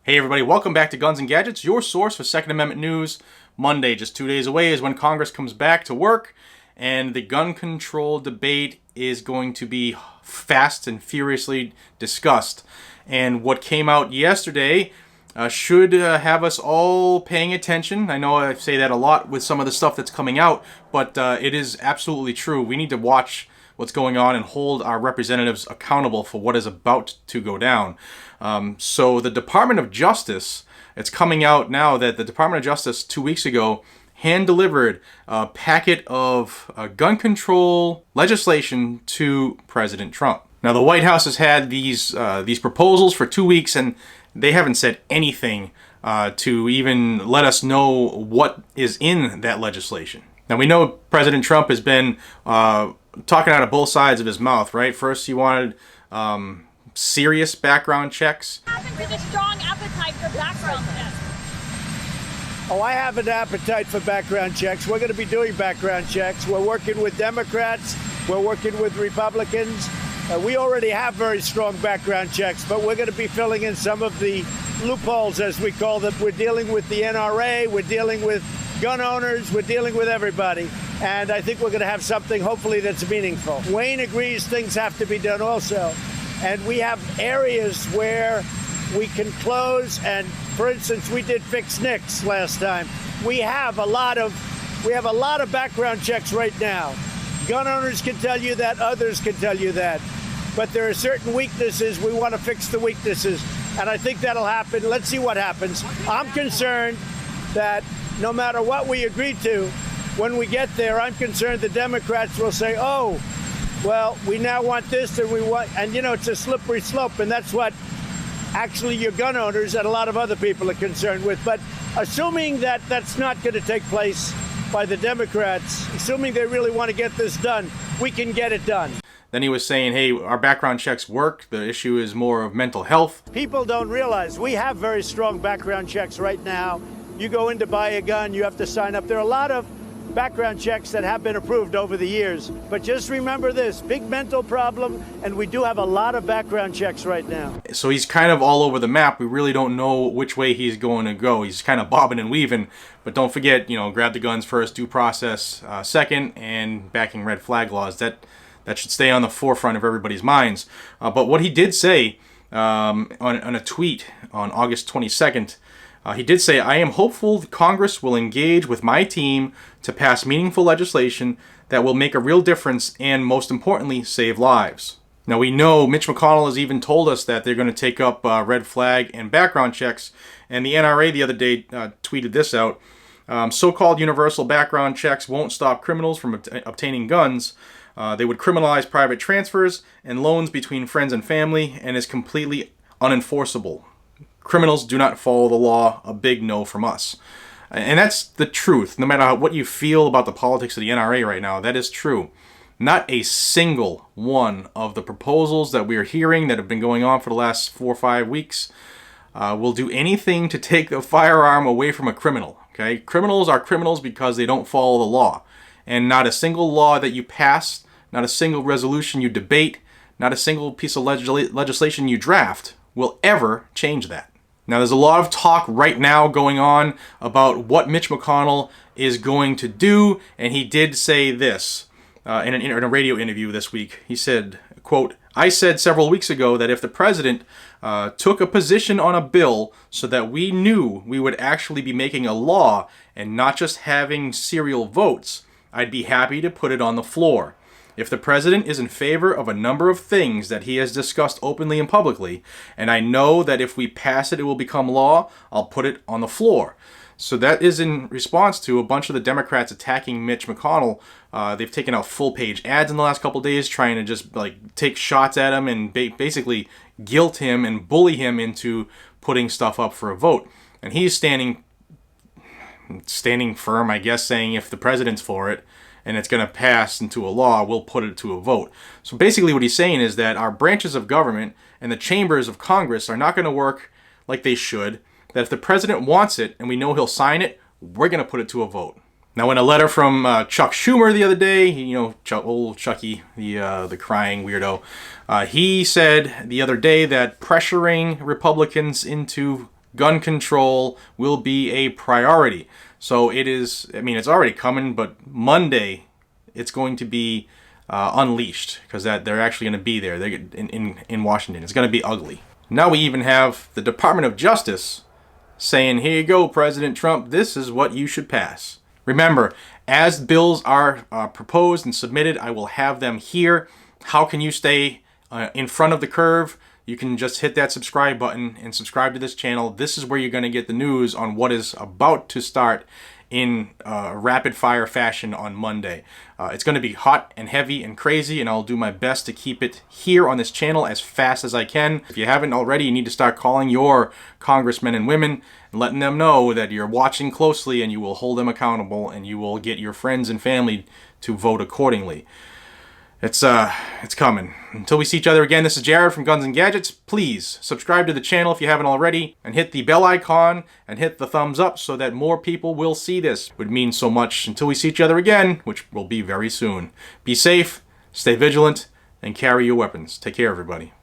Hey everybody, welcome back to Guns and Gadgets, your source for Second Amendment news. Monday, just 2 days away, is when Congress comes back to work, and the gun control debate is going to be fast and furiously discussed. And what came out yesterday should have us all paying attention. I know I say that a lot with some of the stuff that's coming out, but it is absolutely true. We need to watch what's going on and hold our representatives accountable for what is about to go down. So the Department of Justice, it's coming out now that the Department of Justice 2 weeks ago hand-delivered a packet of gun control legislation to President Trump. Now the White House has had these proposals for 2 weeks, and they haven't said anything to even let us know what is in that legislation. Now we know President Trump has been talking out of both sides of his mouth, right? First he wanted serious background checks. With a strong appetite for background checks. Oh, I have an appetite for background checks. We're going to be doing background checks. We're working with Democrats. We're working with Republicans. We already have very strong background checks, but we're going to be filling in some of the loopholes, as we call them. We're dealing with the NRA. We're dealing with gun owners. We're dealing with everybody. And I think we're going to have something, hopefully, that's meaningful. Wayne agrees things have to be done also. And we have areas where we can close. And, for instance, we did fix NICS last time. We have a lot of background checks right now. Gun owners can tell you that. Others can tell you that. But there are certain weaknesses. We want to fix the weaknesses. And I think that'll happen. Let's see what happens. I'm concerned that no matter what we agree to, when we get there, I'm concerned the Democrats will say, oh, well, we now want this and we want, and you know, it's a slippery slope. And that's what actually your gun owners and a lot of other people are concerned with. But assuming that that's not going to take place by the Democrats, assuming they really want to get this done, we can get it done. Then he was saying, hey, our background checks work. The issue is more of mental health. People don't realize we have very strong background checks right now. You go in to buy a gun, you have to sign up. There are a lot of background checks that have been approved over the years. But just remember this, big mental problem, and we do have a lot of background checks right now. So he's kind of all over the map. We really don't know which way he's going to go. He's kind of bobbing and weaving. But don't forget, grab the guns first, due process second, and backing red flag laws. That should stay on the forefront of everybody's minds. But what he did say on a tweet on August 22nd, he did say, I am hopeful Congress will engage with my team to pass meaningful legislation that will make a real difference and, most importantly, save lives. Now, we know Mitch McConnell has even told us that they're going to take up red flag and background checks, and the NRA the other day tweeted this out. So-called universal background checks won't stop criminals from obtaining guns. They would criminalize private transfers and loans between friends and family, and is completely unenforceable. Criminals do not follow the law. A big no from us. And that's the truth. No matter what you feel about the politics of the NRA right now, that is true. Not a single one of the proposals that we are hearing that have been going on for the last 4 or 5 weeks will do anything to take the firearm away from a criminal. Okay? Criminals are criminals because they don't follow the law. And not a single law that you pass, not a single resolution you debate, not a single piece of legislation you draft will ever change that. Now, there's a lot of talk right now going on about what Mitch McConnell is going to do, and he did say this in a radio interview this week. He said, quote, I said several weeks ago that if the president took a position on a bill so that we knew we would actually be making a law and not just having serial votes, I'd be happy to put it on the floor. If the president is in favor of a number of things that he has discussed openly and publicly, and I know that if we pass it, it will become law, I'll put it on the floor. So that is in response to a bunch of the Democrats attacking Mitch McConnell. They've taken out full-page ads in the last couple of days trying to just take shots at him and basically guilt him and bully him into putting stuff up for a vote. And he's standing firm, I guess, saying if the president's for it, and it's going to pass into a law, we'll put it to a vote. So basically what he's saying is that our branches of government and the chambers of Congress are not going to work like they should, that if the president wants it and we know he'll sign it, we're going to put it to a vote. Now, in a letter from Chuck Schumer the other day, old Chucky, the crying weirdo, he said the other day that pressuring Republicans into gun control will be a priority. So it is, I mean, it's already coming, but Monday it's going to be unleashed, because that they're actually going to be there. They're in Washington. It's going to be ugly. Now we even have the Department of Justice saying, here you go, President Trump, this is what you should pass. Remember, as bills are proposed and submitted, I will have them here. How can you stay in front of the curve? You can just hit that subscribe button and subscribe to this channel. This is where you're going to get the news on what is about to start in rapid fire fashion on Monday. It's going to be hot and heavy and crazy, and I'll do my best to keep it here on this channel as fast as I can. If you haven't already, you need to start calling your congressmen and women and letting them know that you're watching closely, and you will hold them accountable, and you will get your friends and family to vote accordingly. It's coming. Until we see each other again, this is Jared from Guns and Gadgets. Please subscribe to the channel if you haven't already, and hit the bell icon and hit the thumbs up so that more people will see this. It would mean so much. Until we see each other again, which will be very soon. Be safe, stay vigilant, and carry your weapons. Take care, everybody.